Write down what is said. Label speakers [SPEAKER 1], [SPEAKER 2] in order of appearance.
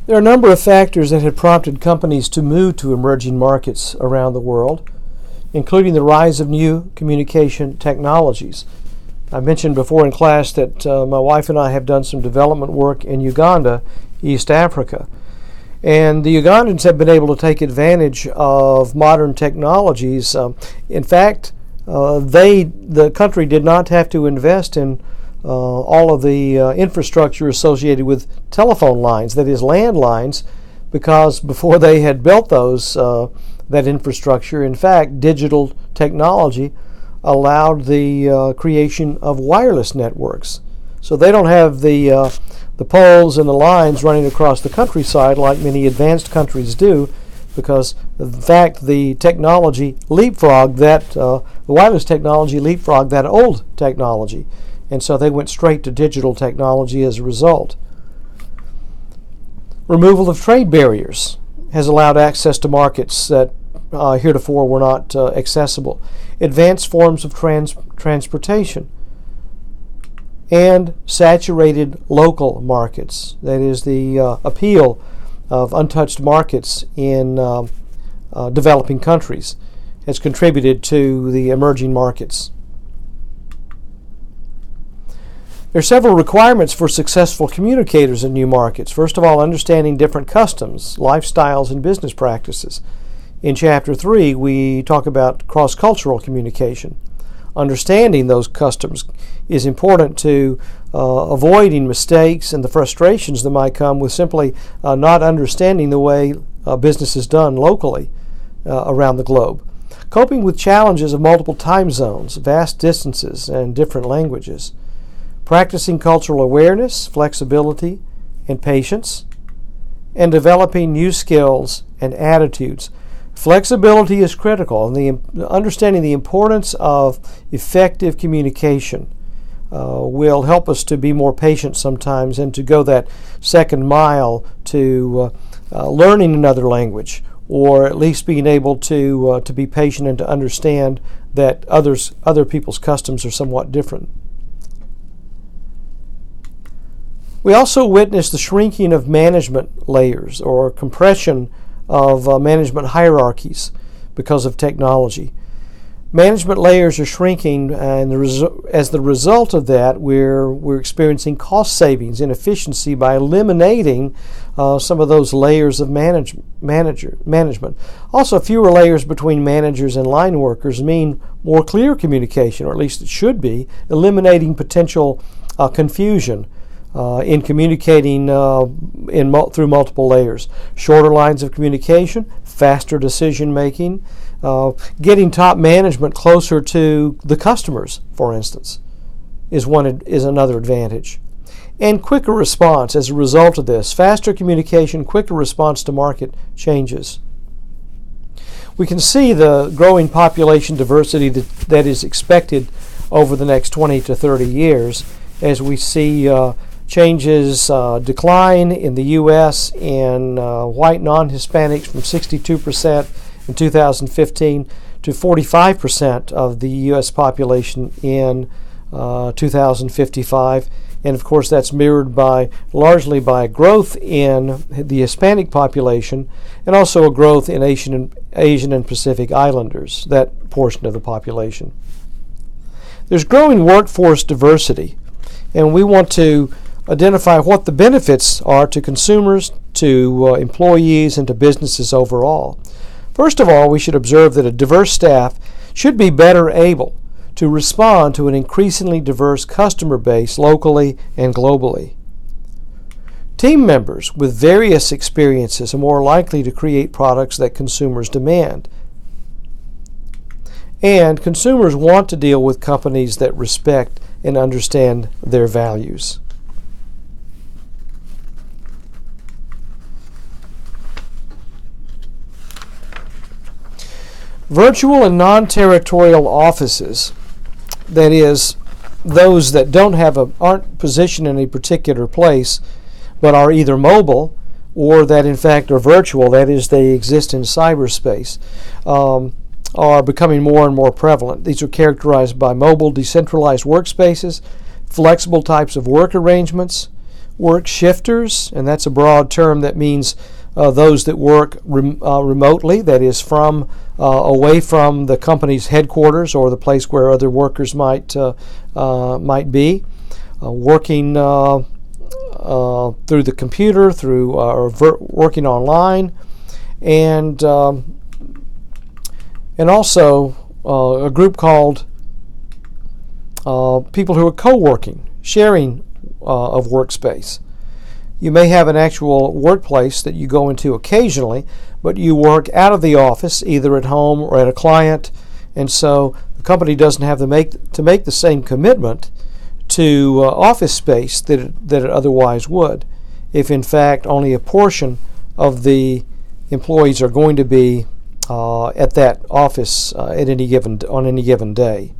[SPEAKER 1] There are a number of factors that have prompted companies to move to emerging markets around the world, including the rise of new communication technologies. I mentioned before in class that my wife and I have done some development work in Uganda, East Africa. And the Ugandans have been able to take advantage of modern technologies. In fact, the country did not have to invest in all of the infrastructure associated with telephone lines, that is landlines, because before they had built that infrastructure, in fact, digital technology allowed the creation of wireless networks. So they don't have the poles and the lines running across the countryside like many advanced countries do, because in fact the technology leapfrogged the wireless technology leapfrogged that old technology, and so they went straight to digital technology as a result. Removal of trade barriers has allowed access to markets that heretofore were not accessible. Advanced forms of transportation and saturated local markets, that is the appeal of untouched markets in developing countries, has contributed to the emerging markets. There are several requirements for successful communicators in new markets. First of all, understanding different customs, lifestyles, and business practices. In Chapter 3, we talk about cross-cultural communication. Understanding those customs is important to avoiding mistakes and the frustrations that might come with simply not understanding the way business is done locally around the globe. Coping with challenges of multiple time zones, vast distances, and different languages. Practicing cultural awareness, flexibility, and patience. And developing new skills and attitudes. Flexibility is critical, and understanding the importance of effective communication will help us to be more patient sometimes and to go that second mile to learning another language, or at least being able to be patient and to understand that other people's customs are somewhat different. We also witness the shrinking of management layers or compression of management hierarchies because of technology. Management layers are shrinking, and as the result of that, we're experiencing cost savings and efficiency by eliminating some of those layers of management. Also, fewer layers between managers and line workers mean more clear communication, or at least it should be, eliminating potential confusion in communicating through multiple layers. Shorter lines of communication, faster decision making, getting top management closer to the customers, for instance, is another advantage. And quicker response as a result of this. Faster communication, quicker response to market changes. We can see the growing population diversity that is expected over the next 20 to 30 years as we see changes decline in the U.S. in white non-Hispanics from 62% in 2015 to 45% of the U.S. population in 2055. And of course that's mirrored largely by growth in the Hispanic population and also a growth in Asian and Pacific Islanders, that portion of the population. There's growing workforce diversity, and we want to identify what the benefits are to consumers, to employees, and to businesses overall. First of all, we should observe that a diverse staff should be better able to respond to an increasingly diverse customer base locally and globally. Team members with various experiences are more likely to create products that consumers demand. And consumers want to deal with companies that respect and understand their values. Virtual and non-territorial offices, that is, those that aren't positioned in a particular place, but are either mobile or that in fact are virtual, that is, they exist in cyberspace, are becoming more and more prevalent. These are characterized by mobile, decentralized workspaces, flexible types of work arrangements, work shifters, and that's a broad term that means those that work remotely, that is from away from the company's headquarters or the place where other workers might be, working through the computer, or working online, and also a group called people who are co-working, sharing of workspace. You may have an actual workplace that you go into occasionally, but you work out of the office, either at home or at a client, and so the company doesn't have to make the same commitment to office space that it otherwise would, if in fact only a portion of the employees are going to be at that office on any given day.